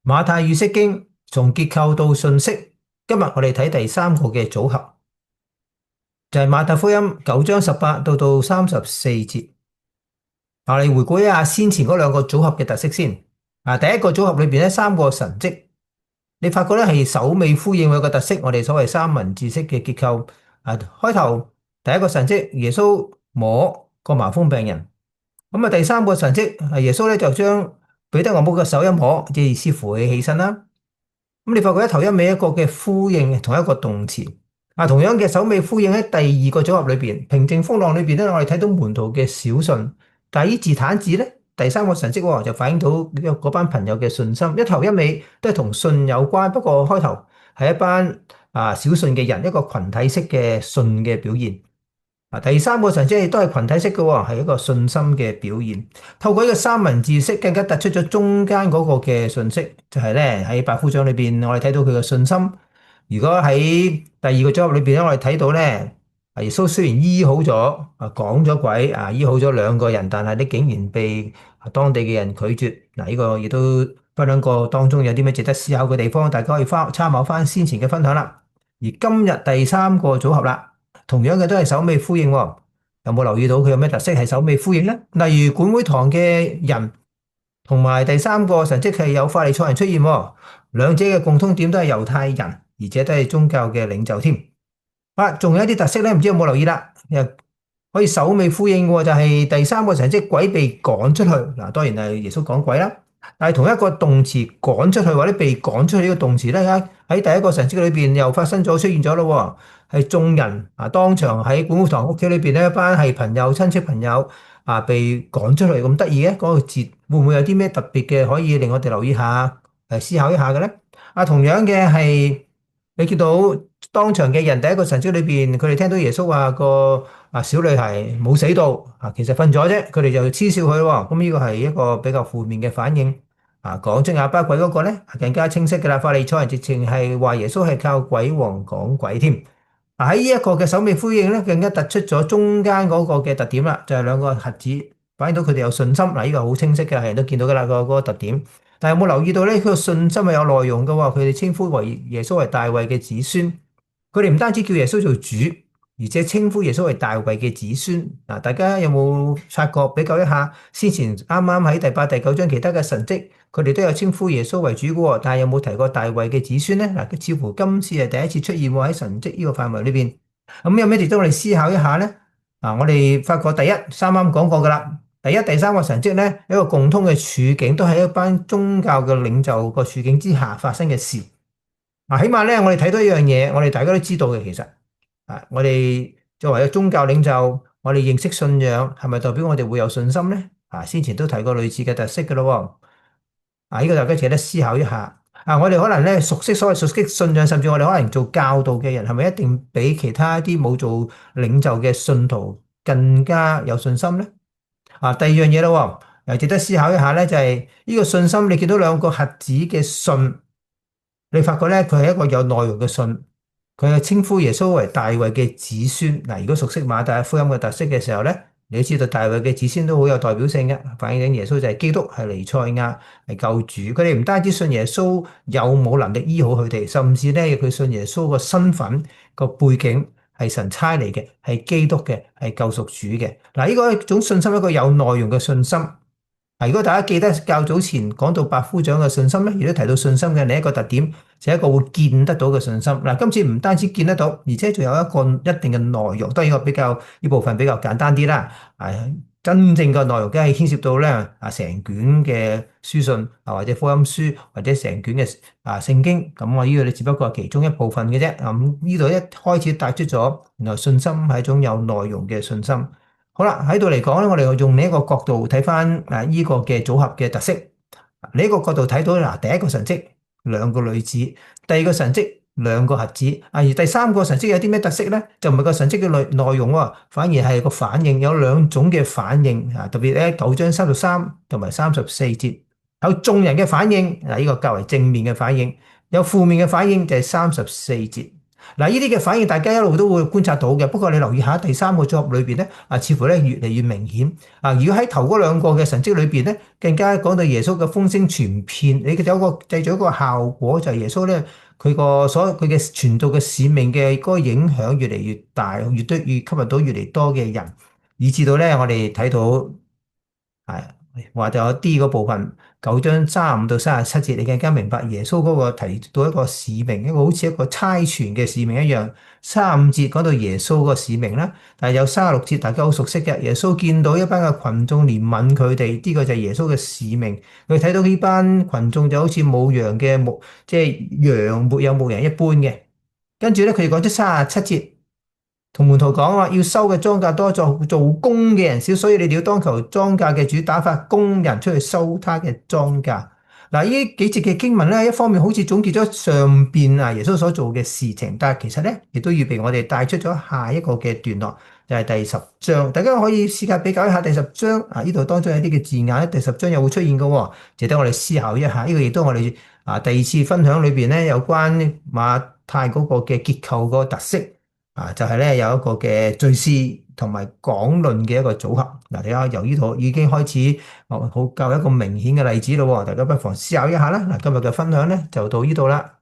馬太與釋經從結構到信息，今日我哋睇第三個嘅組合，就係馬太福音9章18到34節。我哋回顧一下先前嗰兩個組合嘅特色先。第一個組合裏邊咧，三個神蹟，你發覺咧係首尾呼應有個特色，我哋所謂三文治式嘅結構。開頭第一個神蹟，耶穌摸個麻風病人。咁第三個神蹟係耶穌咧就將彼得岳母嘅手一摸，即係意思扶佢起身啦。咁你發覺一頭一尾一個嘅呼應，同一個動詞。同樣嘅首尾呼應喺第二個組合裏邊，平靜風浪裏邊咧，我哋睇到門徒嘅小信。但係呢自坦子咧，第三個神蹟就反映到嗰班朋友嘅信心，一頭一尾都係同信有關。不過開頭係一班小信嘅人，一個群體式嘅信嘅表現。第三個神蹟亦都係群體式嘅，係一個信心嘅表現。透過呢個三文治式，更加突出咗中間嗰個嘅信息，就係咧喺百夫長裏邊，我哋睇到佢嘅信心。如果喺第二個組合裏邊咧，我哋睇到咧，耶穌雖然醫好咗趕咗鬼醫好咗兩個人，但係咧竟然被當地嘅人拒絕。呢個亦都分享過當中有啲咩值得思考嘅地方，大家可以參考翻先前嘅分享啦。而今日第三個組合啦。同樣嘅都係首尾呼應喎，有冇留意到佢有咩特色係首尾呼應呢？例如管會堂嘅人同埋第三個神蹟係有法利賽人出現喎，兩者嘅共通點都係猶太人，而且都係宗教嘅領袖添。仲有一啲特色咧，唔知有冇留意啦？又可以首尾呼應嘅喎，就係第三個神蹟鬼被趕出去。當然係耶穌趕鬼啦。但係同一個動詞趕出去或者被趕出去呢個動詞咧，喺第一個神蹟裏邊又發生咗出現咗咯，係眾人當場喺管會堂屋企裏邊咧，一班係朋友親戚朋友被趕出去，咁得意嘅嗰個節會唔會有啲咩特別嘅可以令我哋留意下思考一下嘅咧？同樣嘅係你見到當場嘅人第一個神蹟裏邊，佢哋聽到耶穌話個小女孩冇死到其實瞓咗啫，佢哋就嗤笑佢喎。咁呢個係一個比較負面嘅反應。講出啞巴鬼嗰個咧，更加清晰嘅啦。法利賽人直情係話耶穌係靠鬼王趕鬼添。喺呢一個嘅首尾呼應咧，更加突出咗中間嗰個嘅特點啦，就係兩個瞎子反映到佢哋有信心。呢個好清晰嘅，係人都見到噶啦，嗰個特點。但係有冇留意到咧？佢個信心係有內容嘅喎，佢哋稱呼為耶穌為大衛嘅子孫。佢哋唔單止叫耶穌做主，而且稱呼耶穌為大衛嘅子孫。大家有冇察覺比較一下先前啱啱喺第8、第9章其他嘅神蹟，佢哋都有稱呼耶穌為主嘅喎，但係有冇提過大衛嘅子孫咧？似乎今次係第一次出現喎喺神蹟呢個範圍裏邊。咁有咩值得我哋思考一下咧？我哋發覺第一啱啱講過噶啦，第一、第三個神蹟咧，一個共通嘅處境，都係一班宗教嘅領袖個處境之下發生嘅事。起碼咧，我哋睇到一樣嘢，我哋大家都知道嘅，其實我哋作為一個宗教領袖，我哋認識信仰係咪代表我哋會有信心咧？先前都提過類似嘅特色嘅咯。呢個大家值得思考一下。我哋可能咧熟悉所謂熟悉信仰，甚至我哋可能做教導嘅人，係咪一定比其他一啲冇做領袖嘅信徒更加有信心咧？第二樣嘢咯，又值得思考一下咧，就係呢個信心。你見到兩個瞎子嘅信。你發覺咧，佢係一個有內容嘅信，佢係稱呼耶穌為大衛嘅子孫。如果熟悉馬太福音嘅特色嘅時候咧，你都知道大衛嘅子孫都好有代表性嘅，反映緊耶穌就係基督，係彌賽亞，係救主。佢哋唔單止信耶穌有冇能力醫好佢哋，甚至咧佢信耶穌個身份個背景係神差嚟嘅，係基督嘅，係救贖主嘅。呢個一種信心，一個有內容嘅信心。如果大家記得較早前講到百夫長嘅信心咧，亦都提到信心嘅另一個特點，就係一個會見得到嘅信心。今次唔單止見得到，而且仲有一個一定嘅內容。當然呢部分比較簡單啲啦。真正嘅內容梗係牽涉到咧成卷嘅書信或者福音書或者成卷嘅聖經。咁我呢個你只不過係其中一部分嘅啫。咁呢度一開始帶出咗，原來信心係一種有內容嘅信心。好啦，喺度嚟講咧，我哋用另一個角度睇翻呢個嘅組合嘅特色。呢個角度睇到第一個神蹟兩個女子，第二個神蹟兩個瞎子。而第三個神蹟有啲咩特色咧？就唔係個神蹟嘅內容喎，反而係個反應，有兩種嘅反應。特別咧9章33同埋34節，有眾人嘅反應。呢個較為正面嘅反應，有負面嘅反應就係34節。嗱，呢啲嘅反應大家一路都會觀察到嘅。不過你留意下第三個組合裏邊咧，似乎咧越嚟越明顯。如果喺頭嗰兩個嘅神蹟裏邊咧，更加講到耶穌嘅風聲傳遍，你有一個製造一個效果，就係耶穌咧佢嘅傳道嘅使命嘅嗰個影響越嚟越大，越吸引到越嚟越多嘅人，以至到咧我哋睇到。係，或者有 D 嗰部分9章35到37節，你更加明白耶穌嗰個提到一個使命，一個好似一個差傳嘅使命一樣。35節講到耶穌個使命啦，但係有36節大家好熟悉嘅，耶穌見到一班嘅群眾憐憫佢哋，呢個就係耶穌嘅使命。佢睇到呢班群眾就好似冇羊嘅牧，即係羊沒有牧人一般嘅。跟住咧，佢哋講咗37節。同門徒講話，要收嘅莊稼多，做工嘅人少，所以你哋要當求莊稼嘅主打發工人出去收他嘅莊稼。嗱，呢幾節嘅經文咧，一方面好似總結咗上邊耶穌所做嘅事情，但係其實咧亦都預備我哋帶出咗下一個嘅段落，就係第十章。大家可以試下比較一下第十章呢度當中有啲嘅字眼，第十章又會出現嘅，值得我哋思考一下。呢個亦都我哋第二次分享裏邊咧有關馬太嗰個嘅結構嗰個特色。就係咧有一個嘅敘事同埋講論嘅一個組合。嗱，大家由呢度已經開始好夠一個明顯嘅例子咯。大家不妨思考一下啦。嗱，今日嘅分享咧就到呢度啦。